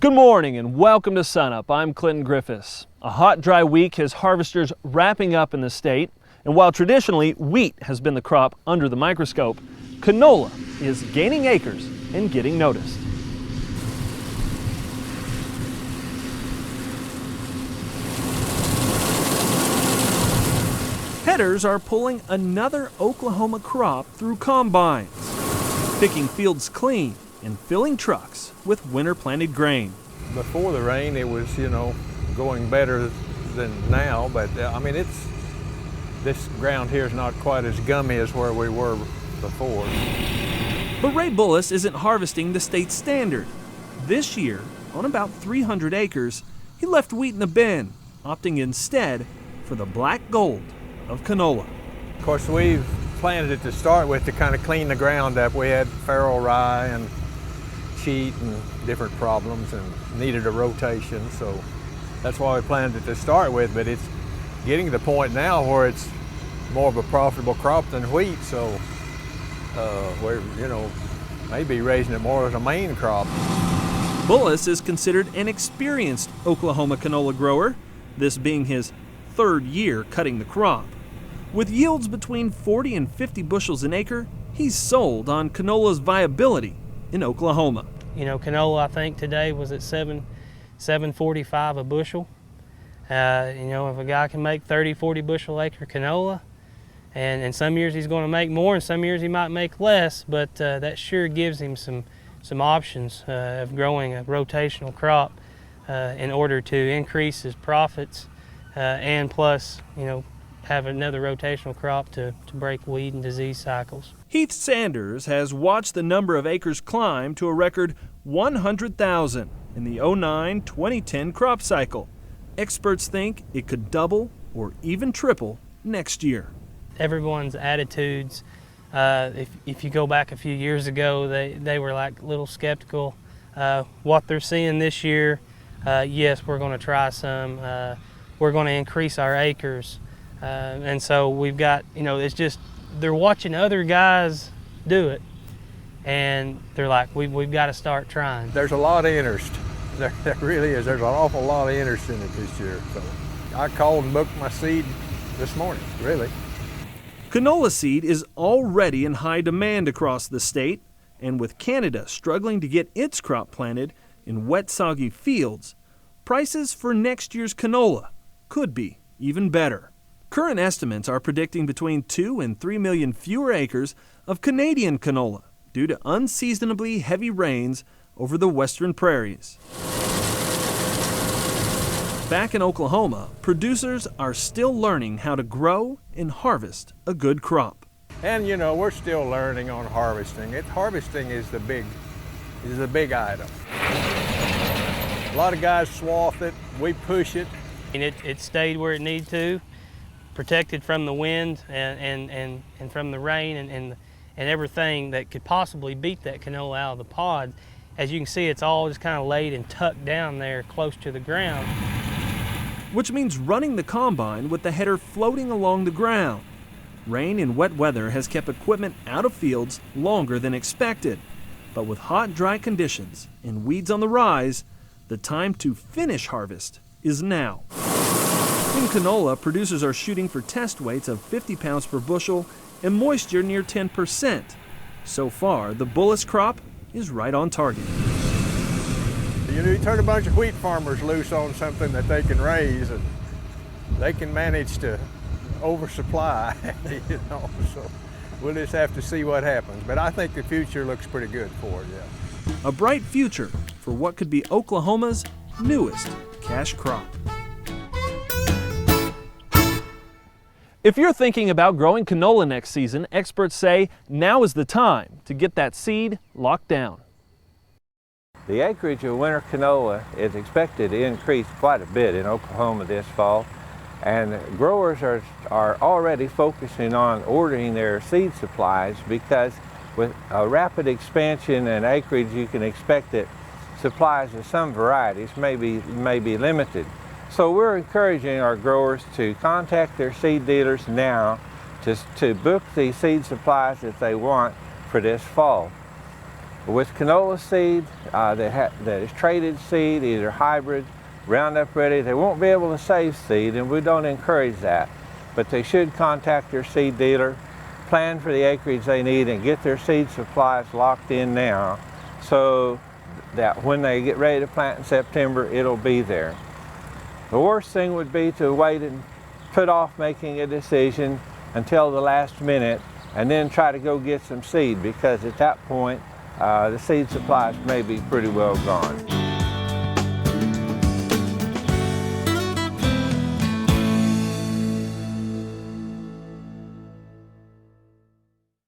Good morning and welcome to SUNUP. I'm Clinton Griffiths. A hot, dry week has harvesters wrapping up in the state, and while traditionally wheat has been the crop under the microscope, canola is gaining acres and getting noticed. Headers are pulling another Oklahoma crop through combines, picking fields clean and filling trucks with winter-planted grain. Before the rain, it was, going better than now, but this ground here is not quite as gummy as where we were before. But Ray Bullis isn't harvesting the state standard. This year, on about 300 acres, he left wheat in the bin, opting instead for the black gold of canola. Of course, we've planted it to start with to kind of clean the ground up. We had farrow rye and cheat and different problems and needed a rotation, so that's why we planted it to start with. But it's getting to the point now where it's more of a profitable crop than wheat, so we're maybe raising it more as a main crop. Bullis is considered an experienced Oklahoma canola grower, this being his third year cutting the crop. With yields between 40 and 50 bushels an acre, he's sold on canola's viability in Oklahoma. Canola, I think today was at $7.45 a bushel. If a guy can make 30, 40 bushel acre canola, and some years he's going to make more, and some years he might make less, but that sure gives him some options of growing a rotational crop in order to increase his profits and plus, have another rotational crop to break weed and disease cycles. Heath Sanders has watched the number of acres climb to a record 100,000 in the 2009-2010 crop cycle. Experts think it could double or even triple next year. Everyone's attitudes, if you go back a few years ago, they were like a little skeptical. What they're seeing this year, yes, we're going to try some. We're going to increase our acres. And so we've got, it's just, they're watching other guys do it, and they're like, we've got to start trying. There's a lot of interest. There really is. There's an awful lot of interest in it this year. So I called and booked my seed this morning, really. Canola seed is already in high demand across the state, and with Canada struggling to get its crop planted in wet, soggy fields, prices for next year's canola could be even better. Current estimates are predicting between 2 and 3 million fewer acres of Canadian canola due to unseasonably heavy rains over the western prairies. Back in Oklahoma, producers are still learning how to grow and harvest a good crop. And we're still learning on harvesting. Harvesting is the big item. A lot of guys swath it, we push it. And it stayed where it needed to, protected from the wind and from the rain and everything that could possibly beat that canola out of the pod. As you can see, it's all just kind of laid and tucked down there close to the ground. Which means running the combine with the header floating along the ground. Rain and wet weather has kept equipment out of fields longer than expected. But with hot, dry conditions and weeds on the rise, the time to finish harvest is now. In canola, producers are shooting for test weights of 50 pounds per bushel and moisture near 10%. So far, the Bullis crop is right on target. You turn a bunch of wheat farmers loose on something that they can raise, and they can manage to oversupply, so we'll just have to see what happens. But I think the future looks pretty good for it, yeah. A bright future for what could be Oklahoma's newest cash crop. If you're thinking about growing canola next season, experts say now is the time to get that seed locked down. The acreage of winter canola is expected to increase quite a bit in Oklahoma this fall, and growers are already focusing on ordering their seed supplies because with a rapid expansion in acreage, you can expect that supplies of some varieties may be limited. So we're encouraging our growers to contact their seed dealers now to book the seed supplies that they want for this fall. With canola seed that is traded seed, either hybrid, Roundup Ready, they won't be able to save seed, and we don't encourage that. But they should contact their seed dealer, plan for the acreage they need, and get their seed supplies locked in now so that when they get ready to plant in September, it'll be there. The worst thing would be to wait and put off making a decision until the last minute and then try to go get some seed, because at that point, the seed supplies may be pretty well gone.